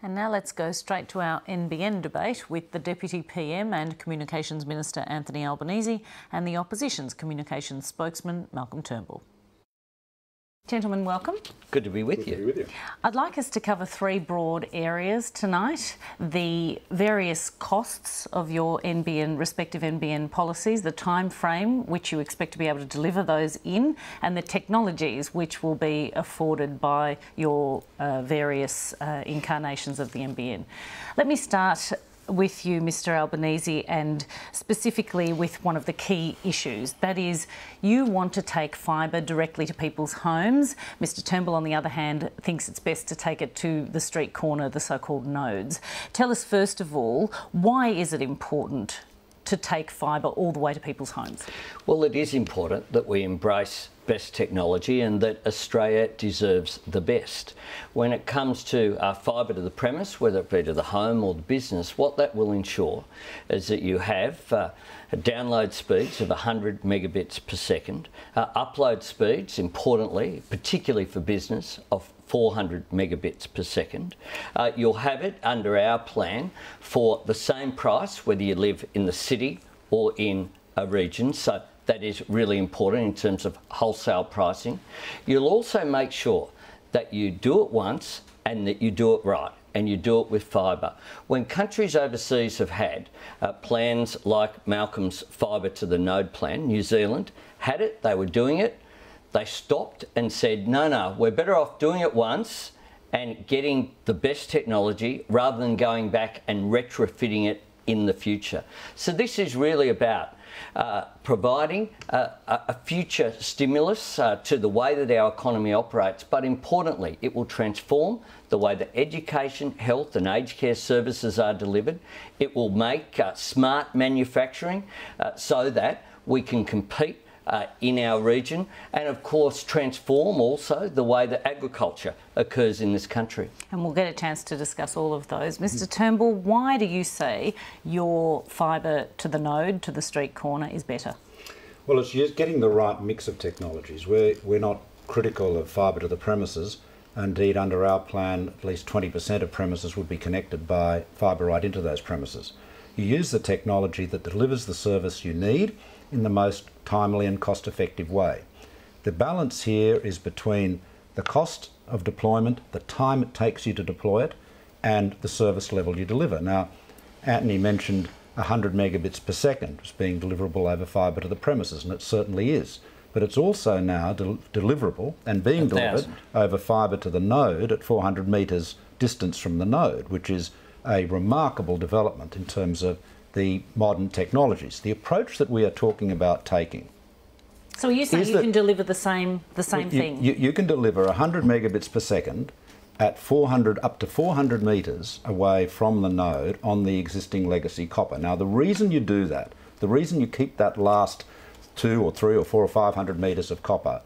And now let's go straight to our NBN debate with the Deputy PM and Communications Minister Anthony Albanese and the Opposition's Communications Spokesman Malcolm Turnbull. Gentlemen, welcome. Good to be with you. I'd like us to cover three broad areas tonight: the various costs of your respective NBN policies, the time frame which you expect to be able to deliver those in, and the technologies which will be afforded by your various incarnations of the NBN. Let me start with you, Mr Albanese, and specifically with one of the key issues. That is, you want to take fibre directly to people's homes. Mr Turnbull, on the other hand, thinks it's best to take it to the street corner, the so-called nodes. Tell us, first of all, why is it important to take fibre all the way to people's homes? Well, it is important that we embrace best technology and that Australia deserves the best. When it comes to fibre to the premise, whether it be to the home or the business, what that will ensure is that you have download speeds of 100 megabits per second, upload speeds, importantly, particularly for business, of 400 megabits per second. You'll have it under our plan for the same price whether you live in the city or in a region. So that is really important in terms of wholesale pricing. You'll also make sure that you do it once and that you do it right, and you do it with fibre. When countries overseas have had plans like Malcolm's fibre to the node plan, New Zealand had it, they were doing it, they stopped and said, no, we're better off doing it once and getting the best technology rather than going back and retrofitting it in the future. So this is really about providing a future stimulus to the way that our economy operates, but importantly, it will transform the way that education, health and aged care services are delivered. It will make smart manufacturing so that we can compete in our region, and of course transform also the way that agriculture occurs in this country. And we'll get a chance to discuss all of those. Mr Turnbull, why do you say your fibre to the node, to the street corner, is better? Well, it's just getting the right mix of technologies. We're not critical of fibre to the premises. Indeed, under our plan, at least 20% of premises would be connected by fibre right into those premises. You use the technology that delivers the service you need in the most timely and cost-effective way. The balance here is between the cost of deployment, the time it takes you to deploy it, and the service level you deliver. Now, Anthony mentioned 100 megabits per second as being deliverable over fibre to the premises, and it certainly is. But it's also now deliverable and being delivered over fibre to the node at 400 metres distance from the node, which is a remarkable development in terms of the modern technologies. The approach that we are talking about taking. So you say you can deliver the same thing? You can deliver 100 megabits per second at 400 up to 400 metres away from the node on the existing legacy copper. Now, the reason you do that, the reason you keep that last 2 or 3 or 4 or 500 metres of copper,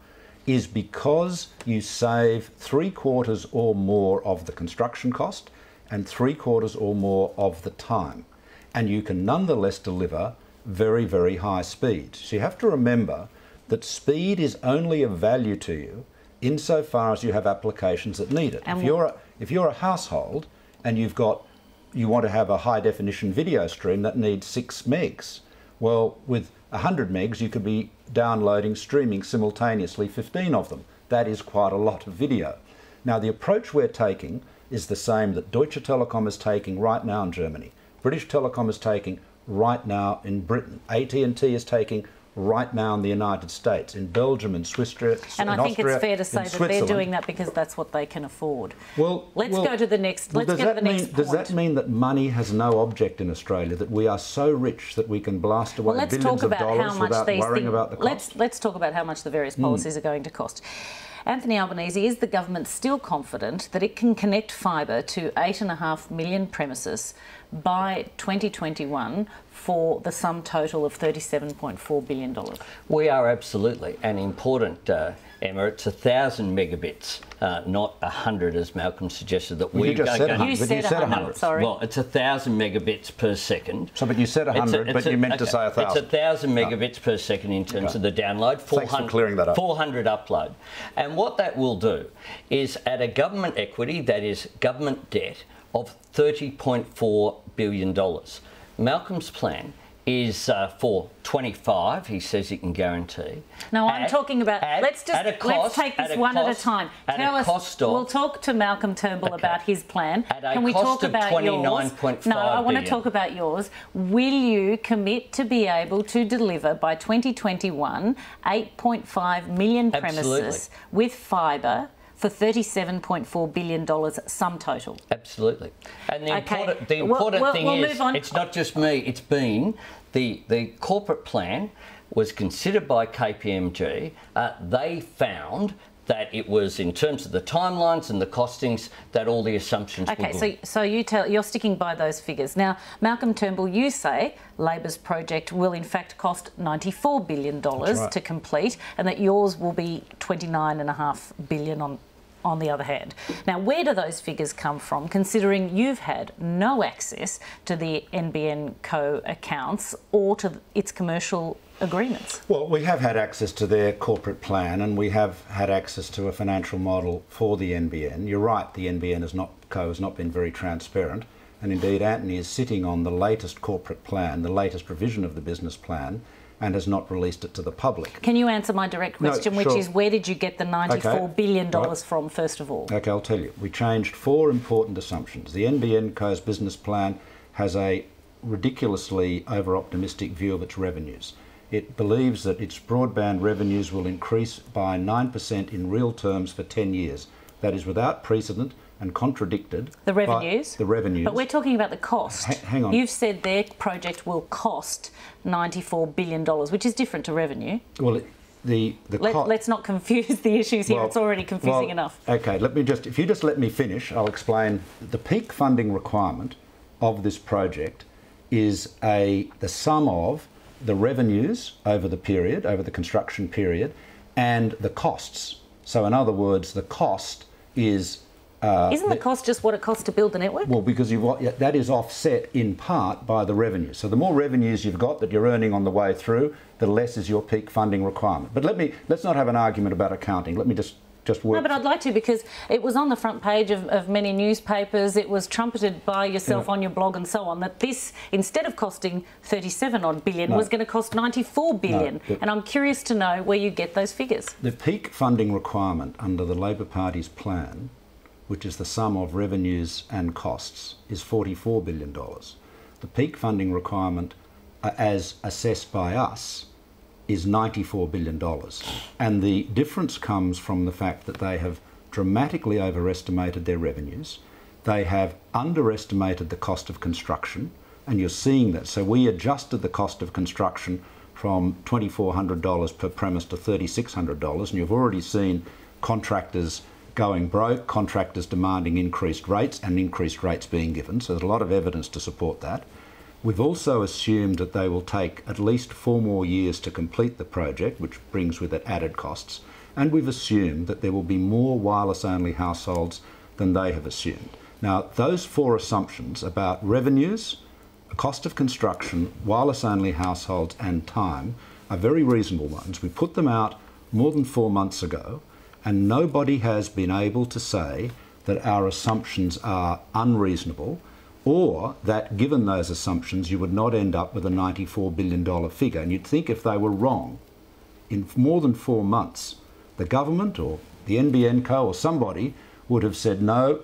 is because you save 3/4 or more of the construction cost and 3/4 or more of the time. And you can nonetheless deliver very, very high speeds. So you have to remember that speed is only of value to you insofar as you have applications that need it. If you're a household and you want to have a high definition video stream that needs 6 megs, well, with 100 megs you could be downloading, streaming simultaneously 15 of them. That is quite a lot of video. Now, the approach we're taking is the same that Deutsche Telekom is taking right now in Germany. British Telecom is taking right now in Britain. AT&T is taking right now in the United States, in Belgium, in Austria, and I think it's fair to say that they're doing that because that's what they can afford. Let's go to the next point. Does that mean that money has no object in Australia, that we are so rich that we can blast away billions of dollars without worrying about the cost? Let's talk about how much the various policies are going to cost. Anthony Albanese, is the government still confident that it can connect fibre to 8.5 million premises by 2021 for the sum total of $37.4 billion? We are absolutely, and important, Emma, it's 1,000 megabits, not 100 as Malcolm suggested that we just said 100. You said 100, sorry. Well, it's 1,000 megabits per second. So, but you said 100, but you meant to say 1,000. It's 1,000 megabits per second in terms of the download. Thanks for clearing that up. 400 upload. And what that will do is at a government equity, that is government debt, of $30.4 billion. Malcolm's plan is for 25, he says he can guarantee. No, I'm talking about, let's take this one at a time. Tell us, we'll talk to Malcolm Turnbull about his plan. Can we talk about yours? No, I want to talk about yours. Will you commit to be able to deliver by 2021 8.5 million premises with fibre for $37.4 billion sum total? Absolutely. And the important thing is, it's not just me, it's been the corporate plan was considered by KPMG. They found that it was, in terms of the timelines and the costings, that all the assumptions were good. Okay, so you're sticking by those figures. Now, Malcolm Turnbull, you say Labor's project will in fact cost $94 billion to complete, and that yours will be $29.5 billion on the other hand. Now, where do those figures come from, considering you've had no access to the NBN Co accounts or to its commercial agreements? Well, we have had access to their corporate plan, and we have had access to a financial model for the NBN. You're right, the NBN Co has not been very transparent, and indeed Anthony is sitting on the latest corporate plan, the latest revision of the business plan, and has not released it to the public. Can you answer my direct question, which is where did you get the $94 billion from, first of all? OK, I'll tell you. We changed 4 important assumptions. The NBN Co's business plan has a ridiculously over-optimistic view of its revenues. It believes that its broadband revenues will increase by 9% in real terms for 10 years. That is without precedent and contradicted. The revenues? The revenues. But we're talking about the cost. Hang on. You've said their project will cost $94 billion, which is different to revenue. Well, let's not confuse the issues here. It's already confusing enough. OK, if you just let me finish, I'll explain. The peak funding requirement of this project is the sum of the revenues over the period, over the construction period, and the costs. So in other words, the cost is... Isn't the cost just what it costs to build the network? Well, because that is offset in part by the revenue. So the more revenues you've got that you're earning on the way through, the less is your peak funding requirement. But let's not have an argument about accounting. Let me just work. No, but I'd like to, because it was on the front page of many newspapers. It was trumpeted by yourself on your blog and so on, that this, instead of costing 37 odd billion, was going to cost 94 billion. And I'm curious to know where you get those figures. The peak funding requirement under the Labor Party's plan, which is the sum of revenues and costs, is $44 billion. The peak funding requirement, as assessed by us, is $94 billion. And the difference comes from the fact that they have dramatically overestimated their revenues. They have underestimated the cost of construction, and you're seeing that. So we adjusted the cost of construction from $2,400 per premise to $3,600, and you've already seen contractors going broke, contractors demanding increased rates, and increased rates being given. So there's a lot of evidence to support that. We've also assumed that they will take at least 4 more years to complete the project, which brings with it added costs. And we've assumed that there will be more wireless-only households than they have assumed. Now, those 4 assumptions about revenues, cost of construction, wireless-only households and time are very reasonable ones. We put them out more than 4 months ago, and nobody has been able to say that our assumptions are unreasonable, or that given those assumptions you would not end up with a $94 billion figure. And you'd think if they were wrong, in more than 4 months, the government or the NBN Co or somebody would have said, no,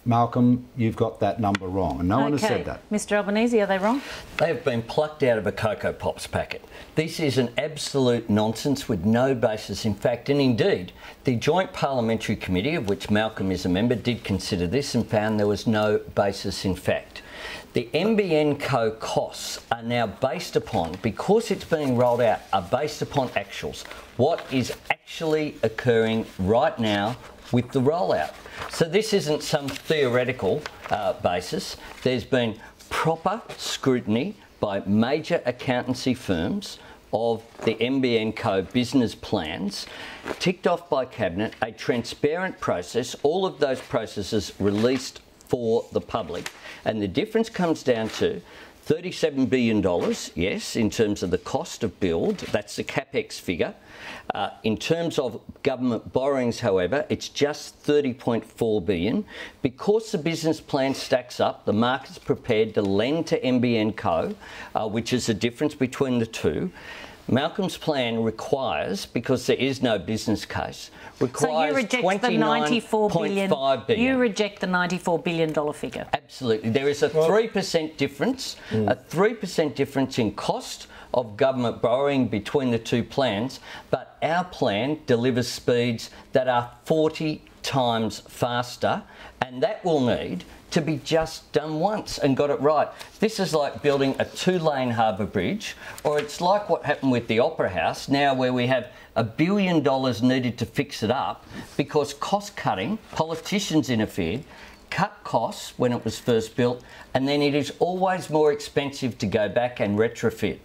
Malcolm, you've got that number wrong. And no one has said that. Mr Albanese, are they wrong? They have been plucked out of a Cocoa Pops packet. This is an absolute nonsense with no basis in fact. And indeed, the Joint Parliamentary Committee, of which Malcolm is a member, did consider this and found there was no basis in fact. The NBN Co costs are now based upon, because it's being rolled out, are based upon actuals. What is actually occurring right now with the rollout. So this isn't some theoretical basis. There's been proper scrutiny by major accountancy firms of the NBN Co business plans, ticked off by Cabinet, a transparent process, all of those processes released for the public. And the difference comes down to $37 billion, yes, in terms of the cost of build, that's the CapEx figure. In terms of government borrowings, however, it's just $30.4 billion. Because the business plan stacks up, the market's prepared to lend to NBN Co, which is the difference between the two. Malcolm's plan requires, because there is no business case, requires so you reject the $94 billion. You reject the $94 billion figure. Absolutely. There is a 3% difference, a 3% difference in cost of government borrowing between the two plans, but our plan delivers speeds that are 40 times faster, and that will need to be just done once and got it right. This is like building a 2-lane harbour bridge, or it's like what happened with the Opera House now, where we have $1 billion needed to fix it up because cost cutting, politicians interfered, cut costs when it was first built, and then it is always more expensive to go back and retrofit.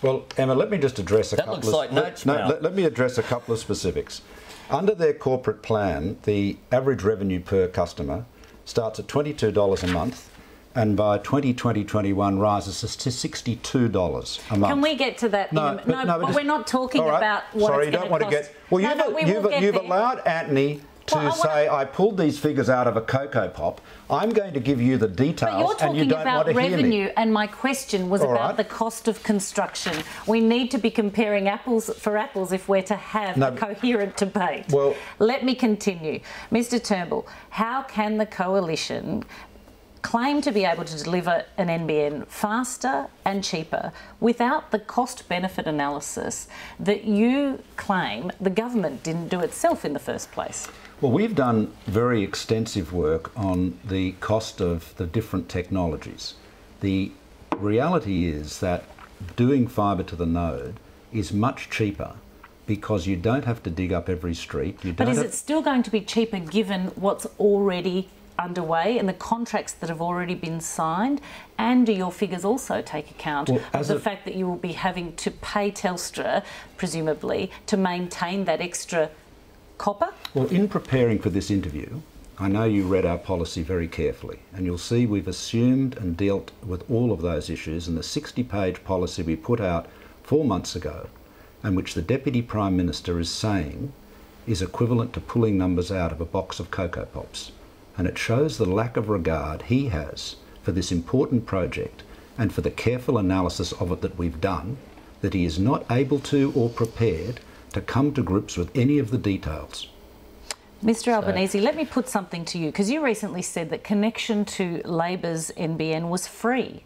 Well, Emma, let me just address a couple of... Let me address a couple of specifics. Under their corporate plan, the average revenue per customer starts at $22 a month, and by 2020-21 rises to $62 a month. Can we get to that? But we're not talking about what Sorry, it's you don't want to cost. get... Well, you've allowed Anthony to say, I pulled these figures out of a Cocoa Pop. I'm going to give you the details, and you don't want to hear me. But you're talking about revenue, and my question was about the cost of construction. We need to be comparing apples for apples if we're to have a coherent debate. Well, let me continue. Mr Turnbull, how can the coalition claim to be able to deliver an NBN faster and cheaper without the cost-benefit analysis that you claim the government didn't do itself in the first place? Well, we've done very extensive work on the cost of the different technologies. The reality is that doing fibre to the node is much cheaper because you don't have to dig up every street. But is it still going to be cheaper given what's already underway and the contracts that have already been signed? And do your figures also take account of the fact that you will be having to pay Telstra, presumably, to maintain that extra copper? Well, in preparing for this interview, I know you read our policy very carefully, and you'll see we've assumed and dealt with all of those issues in the 60-page policy we put out 4 months ago, and which the Deputy Prime Minister is saying is equivalent to pulling numbers out of a box of Cocoa Pops. And it shows the lack of regard he has for this important project and for the careful analysis of it that we've done, that he is not able to or prepared to come to grips with any of the details. Mr Albanese, let me put something to you, because you recently said that connection to Labor's NBN was free.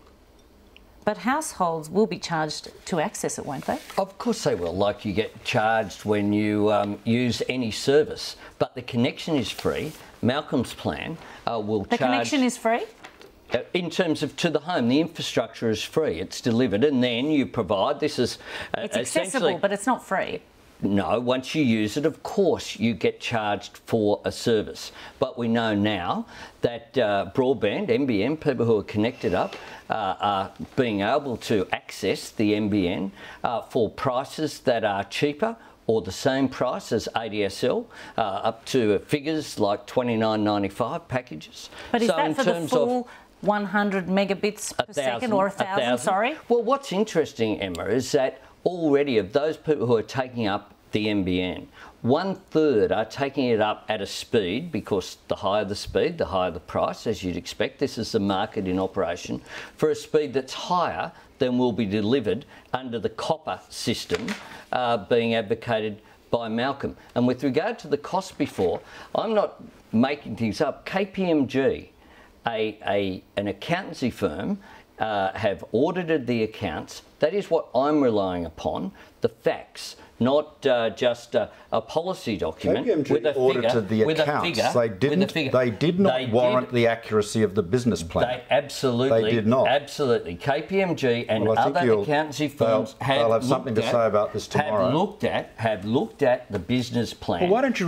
But households will be charged to access it, won't they? Of course they will, like you get charged when you use any service. But the connection is free. Malcolm's plan will charge... The connection is free? In terms of to the home, the infrastructure is free. It's delivered, and then you provide... This is it's accessible, but it's not free. No, once you use it, of course, you get charged for a service. But we know now that broadband, NBN, people who are connected up, are being able to access the NBN for prices that are cheaper or the same price as ADSL, up to figures like $29.95 packages. But is that for the full 100 megabits per second or 1,000, sorry? Well, what's interesting, Emma, is that already of those people who are taking up the NBN, 1/3 are taking it up at a speed, because the higher the speed, the higher the price, as you'd expect. This is the market in operation, for a speed that's higher than will be delivered under the copper system being advocated by Malcolm. And with regard to the cost before, I'm not making things up. KPMG, an accountancy firm, have audited the accounts. That is what I'm relying upon, the facts, not just a policy document KPMG with a figure. Audited the accounts. They did not warrant the accuracy of the business plan. They did not. Absolutely. KPMG and other accountancy firms have something to say about this tomorrow. Have looked at the business plan. Well, why don't you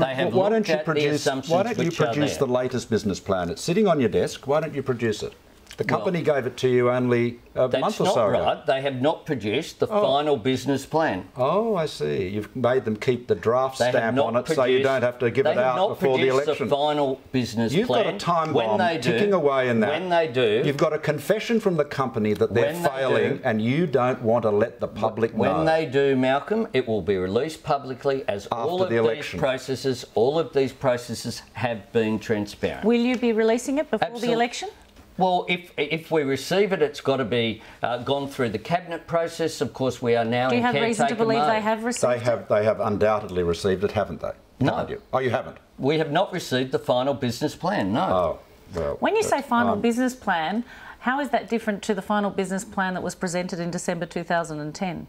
produce the latest business plan? It's sitting on your desk. Why don't you produce it? The company gave it to you only a month or so ago. That's not right. They have not produced the final business plan. Oh, I see. You've made them keep the draft stamp on it so you don't have to give it out before the election. They have not produced the final business plan. You've got a time bomb ticking away in that. When they do... You've got a confession from the company that they're failing and you don't want to let the public know. When they do, Malcolm, it will be released publicly as all of these processes have been transparent. Will you be releasing it before the election? Well, if we receive it, it's got to be gone through the cabinet process. Of course, we are now in caretaker mode. Do you have reason to believe they have received it? They have undoubtedly received it, haven't they? No. Oh, you haven't? We have not received the final business plan, no. Oh, well... When you say final business plan, how is that different to the final business plan that was presented in December 2010?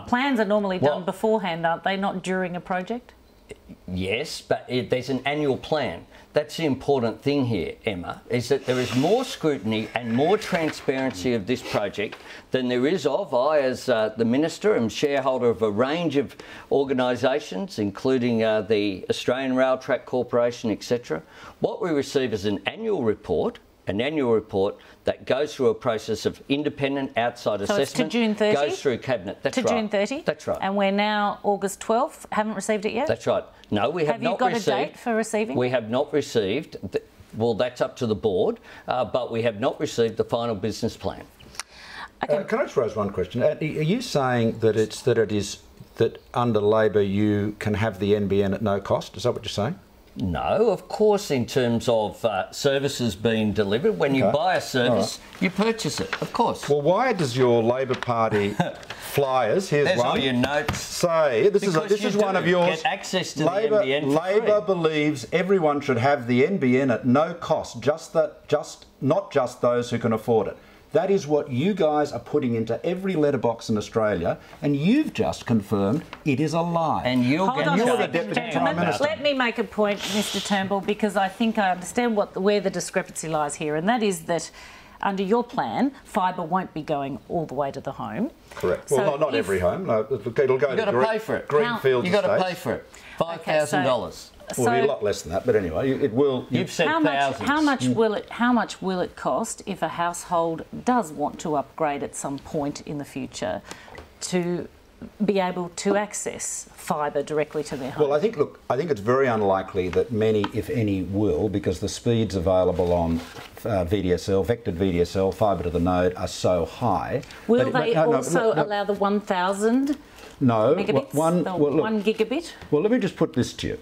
Plans are normally done beforehand, aren't they, not during a project? Yes, but there's an annual plan. That's the important thing here, Emma, is that there is more scrutiny and more transparency of this project than there is of. I, as the Minister, am shareholder of a range of organisations, including the Australian Rail Track Corporation, etc. What we receive is an annual report that goes through a process of independent outside assessment. So it's to June 30? Goes through Cabinet. That's right. To June 30? That's right. And we're now August 12th, haven't received it yet? That's right. No, we have not received... Have you got a date for receiving? We have not received... Well, that's up to the board, but we have not received the final business plan. Okay. Can I just raise one question? Are you saying that under Labor you can have the NBN at no cost? Is that what you're saying? No, of course, in terms of services being delivered. When you buy a service, you purchase it, of course. Well, why does your Labor Party flyers, here's There's one, all your notes. Say, this is one of yours. Get access to Labor, the NBN for Labor free. believes everyone should have the NBN at no cost, not just those who can afford it. That is what you guys are putting into every letterbox in Australia, and you've just confirmed it is a lie. And you're the Deputy Prime Minister. Let me make a point, Mr Turnbull, because I think I understand where the discrepancy lies here, and that is that under your plan, fibre won't be going all the way to the home. Correct. Well, not every home. No, it'll go to pay for it. Greenfield You've got to pay for it. $5,000. Well, it'll be a lot less than that, but anyway, it will. You've said thousands. How much will it cost if a household does want to upgrade at some point in the future to be able to access fibre directly to their home? Well, I think it's very unlikely that many, if any, will, because the speeds available on VDSL, vectored VDSL, fibre to the node, are so high. Will they also allow the 1,000 megabits, one gigabit? Well, let me just put this to you.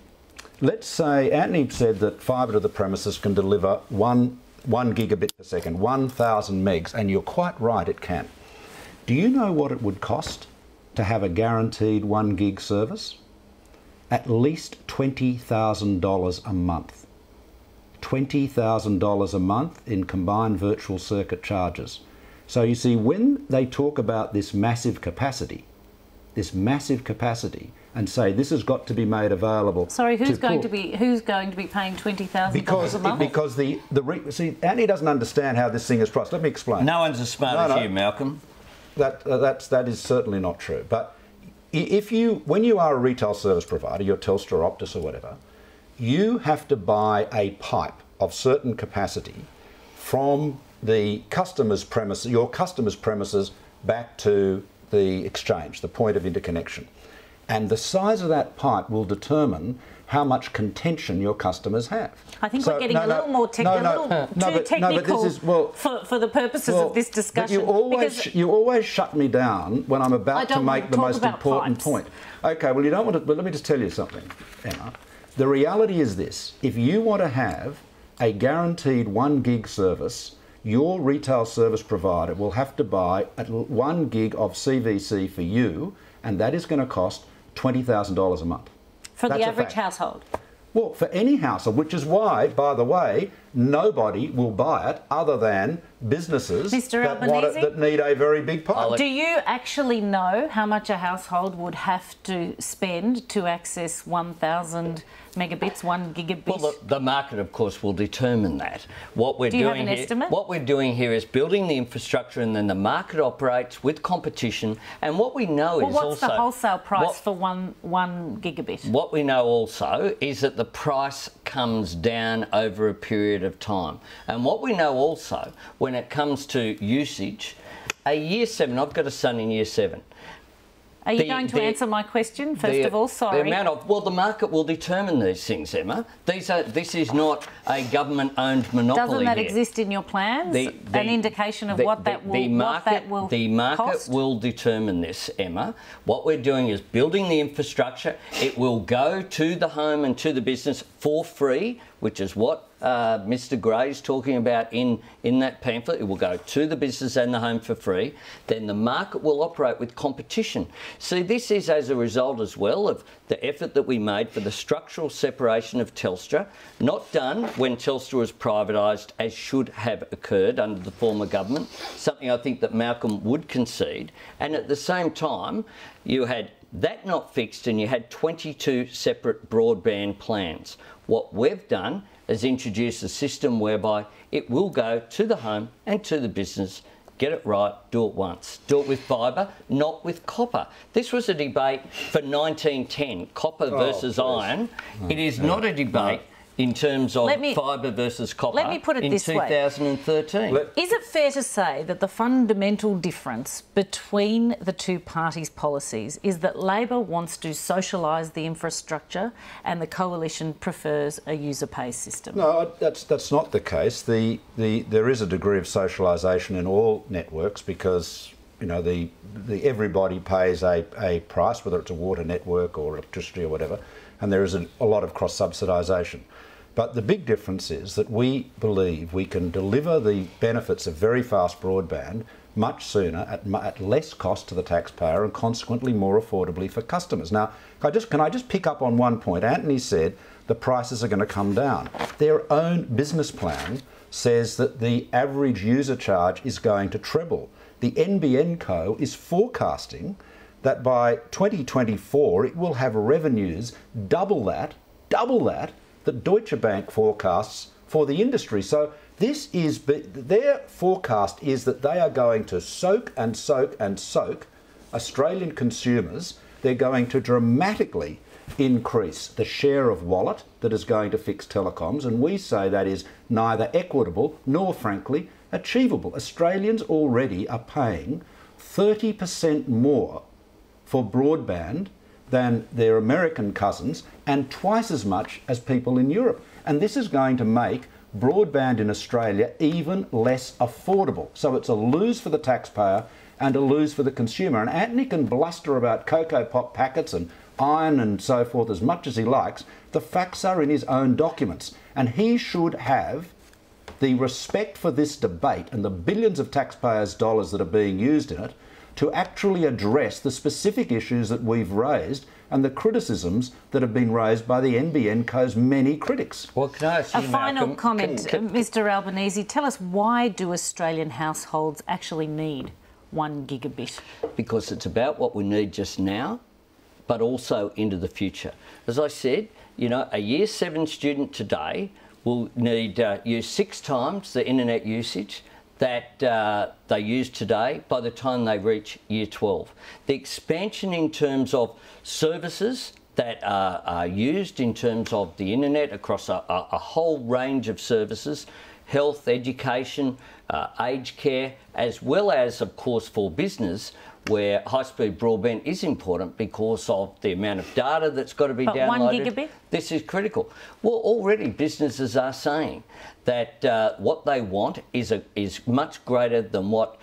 Let's say Anthony said that fibre to the premises can deliver one gigabit per second, 1,000 megs, and you're quite right, it can. Do you know what it would cost to have a guaranteed 1 gig service? At least $20,000 a month. $20,000 a month in combined virtual circuit charges. So you see, when they talk about this massive capacity, and say this has got to be made available. Sorry, who's going to be paying $20,000 a month? Because see, Anthony doesn't understand how this thing is priced. Let me explain. No one's as smart as you, Malcolm. That is certainly not true. But when you are a retail service provider, you're Telstra or Optus or whatever, you have to buy a pipe of certain capacity from the customer's premises, your customer's premises, back to the exchange, the point of interconnection. And the size of that pipe will determine how much contention your customers have. I think we're getting a little more technical for the purposes of this discussion. But you always shut me down when I'm about to make the most important point. Okay, well, you don't want to, but let me just tell you something, Emma. The reality is this: if you want to have a guaranteed 1 gig service, your retail service provider will have to buy 1 gig of CVC for you, and that is going to cost $20,000 a month. For the average household? Well, for any household, which is why, by the way, nobody will buy it other than businesses that need a very big pipe. Do you actually know how much a household would have to spend to access 1,000 megabits, 1 gigabit? Well, the market, of course, will determine that. Do you have an estimate? What we're doing here is building the infrastructure, and then the market operates with competition. And what we know is what's the wholesale price for one gigabit? What we know also is that the price comes down over a period of time. And what we know also, when it comes to usage, a year 7, I've got a son in year 7. Are you going to answer my question, first of all? Sorry. The amount of, well, the market will determine these things, Emma. This is not a government-owned monopoly. Doesn't that here. exist in your plans? An indication of what that will cost? The market will determine this, Emma. What we're doing is building the infrastructure. It will go to the home and to the business for free, which is what Mr. Gray's talking about in that pamphlet. It will go to the business and the home for free. Then the market will operate with competition. See, this is as a result as well of the effort that we made for the structural separation of Telstra, not done when Telstra was privatised, as should have occurred under the former government, something I think that Malcolm would concede. And at the same time, you had that not fixed and you had 22 separate broadband plans. What we've done is introduce a system whereby it will go to the home and to the business. Get it right, do it once. Do it with fibre, not with copper. This was a debate for 1910, copper versus iron. It is not a debate in terms of fibre versus copper. Let me put it this way. In 2013. Is it fair to say that the fundamental difference between the two parties' policies is that Labor wants to socialise the infrastructure and the Coalition prefers a user-pay system? No, that's not the case. There is a degree of socialisation in all networks because, you know, everybody pays a price, whether it's a water network or electricity or whatever, and there is a lot of cross-subsidisation. But the big difference is that we believe we can deliver the benefits of very fast broadband much sooner at less cost to the taxpayer and consequently more affordably for customers. Now, can I just pick up on one point? Anthony said the prices are going to come down. Their own business plan says that the average user charge is going to treble. The NBN Co is forecasting that by 2024 it will have revenues double that Deutsche Bank forecasts for the industry. So this is, their forecast is that they are going to soak and soak and soak Australian consumers. They're going to dramatically increase the share of wallet that is going to fix telecoms, and we say that is neither equitable nor, frankly, achievable. Australians already are paying 30% more for broadband than their American cousins and twice as much as people in Europe. And this is going to make broadband in Australia even less affordable. So it's a lose for the taxpayer and a lose for the consumer. And Anthony can bluster about Cocoa Pop packets and iron and so forth as much as he likes. The facts are in his own documents. And he should have the respect for this debate and the billions of taxpayers' dollars that are being used in it to actually address the specific issues that we've raised and the criticisms that have been raised by the NBN Co's many critics. Well, can I ask you, a final comment, Mr. Albanese, tell us, why do Australian households actually need 1 gigabit? Because it's about what we need just now, but also into the future. As I said, you know, a year 7 student today will need use 6 times the internet usage that they use today by the time they reach year 12. The expansion in terms of services that are used in terms of the internet across a whole range of services, health, education, aged care, as well as, of course, for business, where high-speed broadband is important because of the amount of data that's got to be downloaded. 1 gigabit? This is critical. Well, already businesses are saying that what they want is much greater than what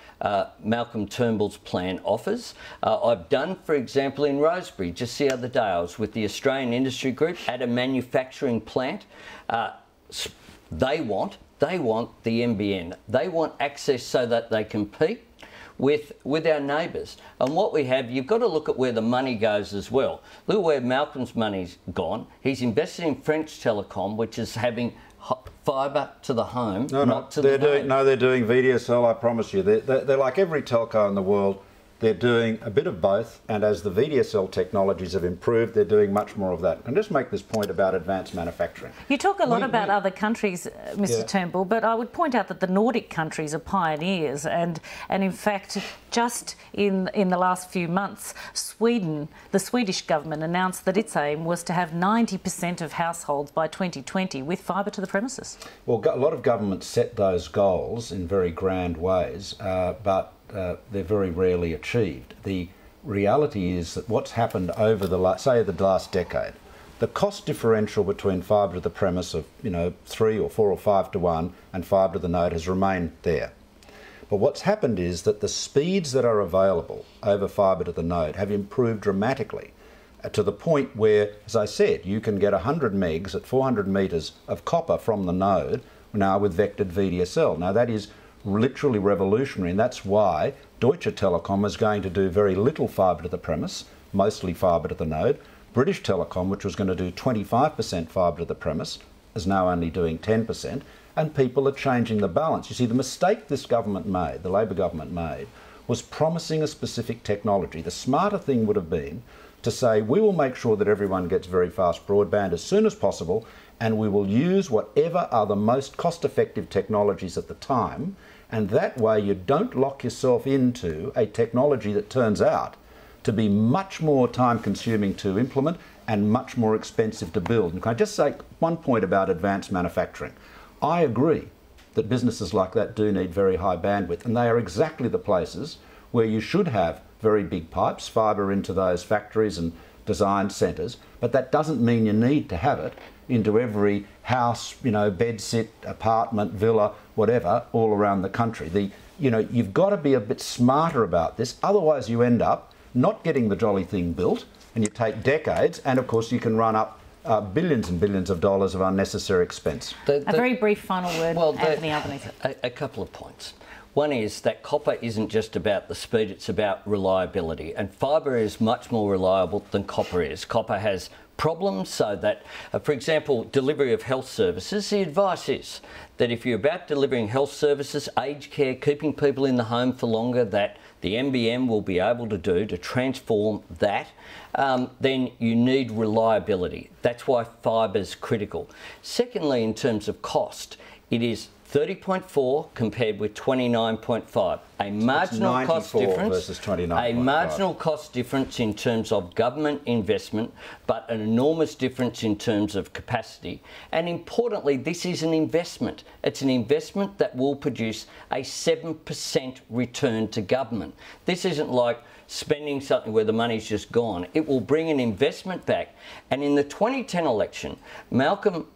Malcolm Turnbull's plan offers. I've done, for example, in Rosebery, just the other day, I was with the Australian Industry Group at a manufacturing plant. They want the NBN. They want access so that they compete with our neighbours. And what we have, you've got to look at where the money goes as well. Look at where Malcolm's money's gone. He's invested in French Telecom, which is having fibre to the home, not to the neighbour. They're doing VDSL, I promise you. They're like every telco in the world. they're doing a bit of both, and as the VDSL technologies have improved, they're doing much more of that. And just make this point about advanced manufacturing. You talk a lot about other countries, Mr. Turnbull, but I would point out that the Nordic countries are pioneers, and in fact, just in the last few months, Sweden, the Swedish government announced that its aim was to have 90% of households by 2020 with fibre to the premises. Well, a lot of governments set those goals in very grand ways, but they're very rarely achieved. The reality is that what's happened over the last decade, the cost differential between fibre to the premise of 3 or 4 or 5 to 1 and fibre to the node has remained there. But what's happened is that the speeds that are available over fibre to the node have improved dramatically to the point where, as I said, you can get 100 megs at 400 metres of copper from the node now with vectored VDSL. Now that is literally revolutionary, and that's why Deutsche Telekom is going to do very little fibre to the premise, mostly fibre to the node. British Telecom, which was going to do 25% fibre to the premise, is now only doing 10%, and people are changing the balance. You see, the mistake this government made, the Labor government made, was promising a specific technology. The smarter thing would have been to say, we will make sure that everyone gets very fast broadband as soon as possible, and we will use whatever are the most cost-effective technologies at the time, and that way you don't lock yourself into a technology that turns out to be much more time-consuming to implement and much more expensive to build. And can I just say one point about advanced manufacturing? I agree that businesses like that do need very high bandwidth, and they are exactly the places where you should have very big pipes, fibre into those factories and design centres, but that doesn't mean you need to have it into every house, bed sit, apartment, villa, whatever, all around the country. You've got to be a bit smarter about this, otherwise you end up not getting the jolly thing built, and you take decades, and of course you can run up billions and billions of dollars of unnecessary expense. A very brief final word, Anthony Albanese. A couple of points. One is that copper isn't just about the speed, it's about reliability. And fibre is much more reliable than copper is. Copper has problems so that, for example, delivery of health services, the advice is that if you're about delivering health services, aged care, keeping people in the home for longer, that the NBN will be able to do to transform that, then you need reliability. That's why fibre is critical. Secondly, in terms of cost, it is 30.4 compared with 29.5. A marginal cost difference versus 29.5. A marginal cost difference in terms of government investment, but an enormous difference in terms of capacity. And importantly, this is an investment. It's an investment that will produce a 7% return to government. This isn't like spending something where the money's just gone. It will bring an investment back. And in the 2010 election, Malcolm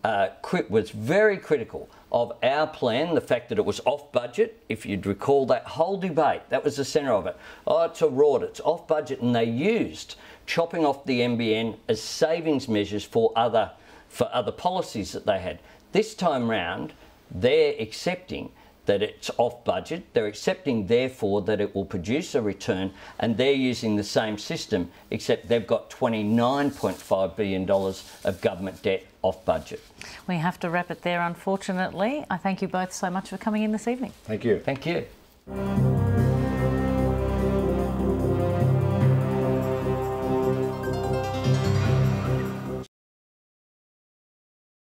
was very critical of our plan, the fact that it was off budget. If you'd recall that whole debate, that was the centre of it. Oh, it's a rort, it's off budget, and they used chopping off the NBN as savings measures for other policies that they had. This time round, they're accepting that it's off budget. They're accepting, therefore, that it will produce a return, and they're using the same system, except they've got $29.5 billion of government debt off budget. We have to wrap it there, unfortunately. I thank you both so much for coming in this evening. Thank you. Thank you.